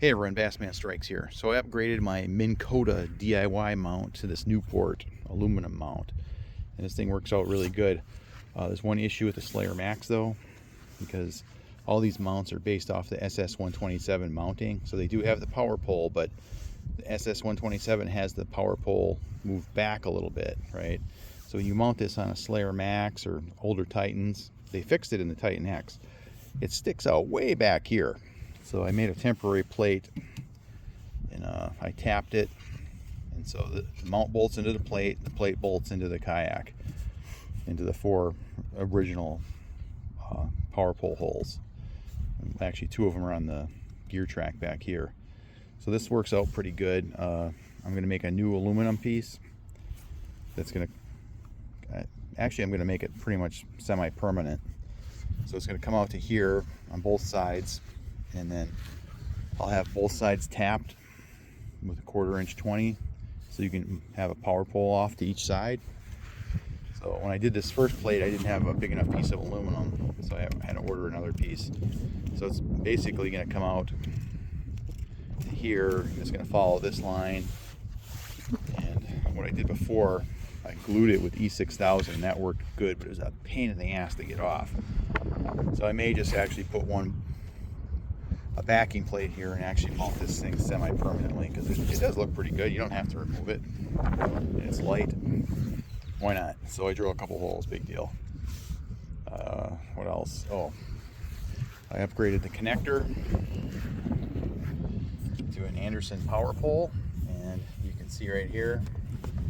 Hey everyone, Bassman Strikes here. So I upgraded my Minn Kota DIY mount to this Newport aluminum mount. And this thing works out really good. There's one issue with the Slayer Max though, because all these mounts are based off the SS127 mounting. So they do have the power pole, but the SS127 has the power pole moved back a little bit, right? So when you mount this on a Slayer Max or older Titans, they fixed it in the Titan X. It sticks out way back here. So I made a temporary plate and I tapped it, and so the mount bolts into the plate bolts into the kayak, into the four original power pole holes. Actually, two of them are on the gear track back here. So this works out pretty good. I'm going to make a new aluminum piece that's going to, actually I'm going to make it pretty much semi-permanent. So it's going to come out to here on both sides, and then I'll have both sides tapped with a 1/4 inch 20, so you can have a power pole off to each side. So when I did this first plate, I didn't have a big enough piece of aluminum, so I had to order another piece. So it's basically going to come out to here. It's going to follow this line, and what I did before, I glued it with E6000, and that worked good, but it was a pain in the ass to get off. So I may just actually put a backing plate here and actually mount this thing semi-permanently, because it does look pretty good. You don't have to remove it, and it's light. Why not? So I drilled a couple holes, big deal. What else? Oh, I upgraded the connector to an Anderson power pole, and you can see right here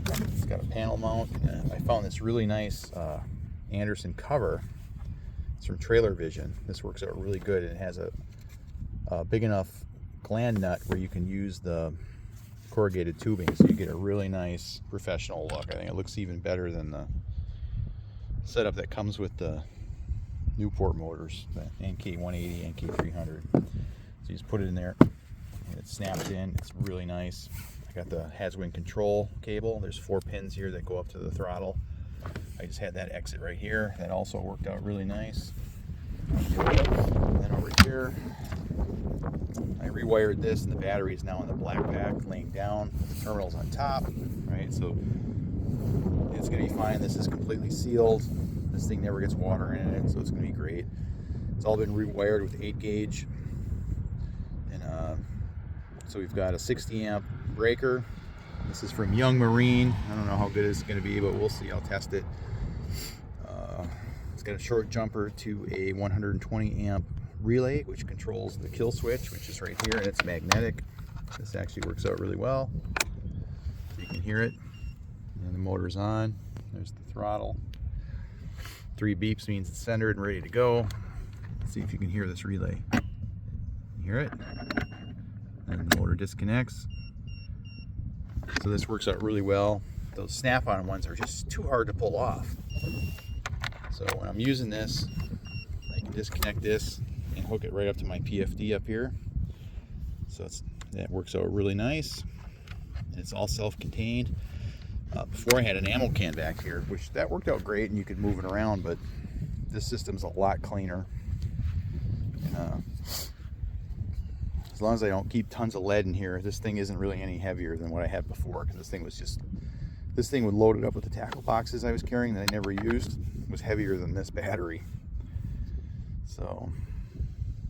it's got a panel mount, and I found this really nice Anderson cover. It's from Trailer Vision. This works out really good, and it has a big enough gland nut where you can use the corrugated tubing, so you get a really nice professional look. I think it looks even better than the setup that comes with the Newport motors, the NK180, NK300. So you just put it in there, and it snaps in. It's really nice. I got the Haswing control cable. There's 4 pins here that go up to the throttle. I just had that exit right here. That also worked out really nice. And then over here, I rewired this, and the battery is now in the black pack, laying down. The terminal's on top, right? So it's going to be fine. This is completely sealed. This thing never gets water in it, so it's going to be great. It's all been rewired with 8 gauge, and so we've got a 60 amp breaker. This is from Young Marine. I don't know how good it's going to be, but we'll see. I'll test it. It's got a short jumper to a 120 amp relay, which controls the kill switch, which is right here, and it's magnetic. This actually works out really well. You can hear it, and the motor's on. There's the throttle. 3 beeps means it's centered and ready to go. Let's see if you can hear this relay. You hear it? And the motor disconnects. So this works out really well. Those snap-on ones are just too hard to pull off. So when I'm using this, I can disconnect this and hook it right up to my PFD up here. So that works out really nice. And it's all self-contained. Before I had an ammo can back here, which that worked out great, and you could move it around, but this system's a lot cleaner. And, as long as I don't keep tons of lead in here, this thing isn't really any heavier than what I had before, because this thing would load it up with the tackle boxes I was carrying that I never used. It was heavier than this battery. So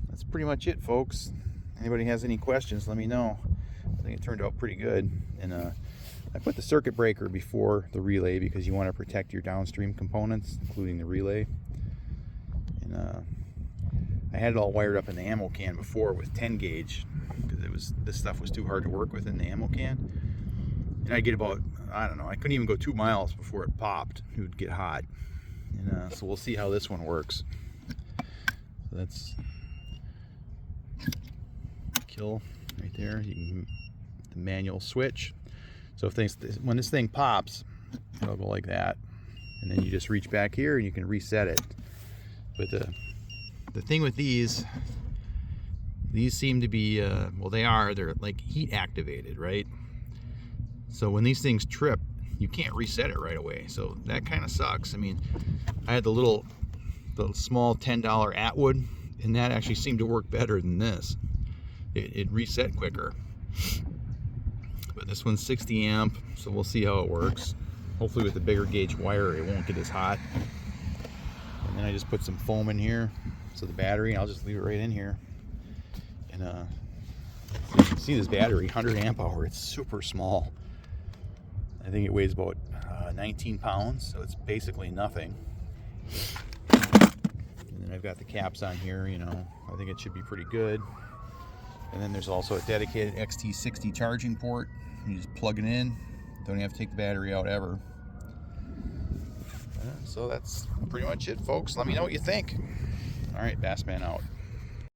that's pretty much it, folks. Anybody has any questions, let me know. I think it turned out pretty good. And I put the circuit breaker before the relay because you want to protect your downstream components, including the relay. And I had it all wired up in the ammo can before with 10 gauge, because this stuff was too hard to work with in the ammo can. And I'd get about, I don't know, I couldn't even go 2 miles before it popped. It would get hot. And so we'll see how this one works. So that's kill right there. You can the manual switch. So when this thing pops, it'll go like that, and then you just reach back here and you can reset it. But the thing with these seem to be well, they're like heat activated, right? So when these things trip, you can't reset it right away. So that kind of sucks. I mean, I had the small $10 Atwood, and that actually seemed to work better than this. it reset quicker. But this one's 60 amp, so we'll see how it works. Hopefully with the bigger gauge wire it won't get as hot. And then I just put some foam in here, so the battery, I'll just leave it right in here. And so you can see this battery, 100 amp hour, it's super small. I think it weighs about 19 pounds, so it's basically nothing. And then I've got the caps on here, you know, I think it should be pretty good. And then there's also a dedicated XT60 charging port. You just plug it in, don't have to take the battery out ever. So that's pretty much it, folks. Let me know what you think. All right, Bassman out.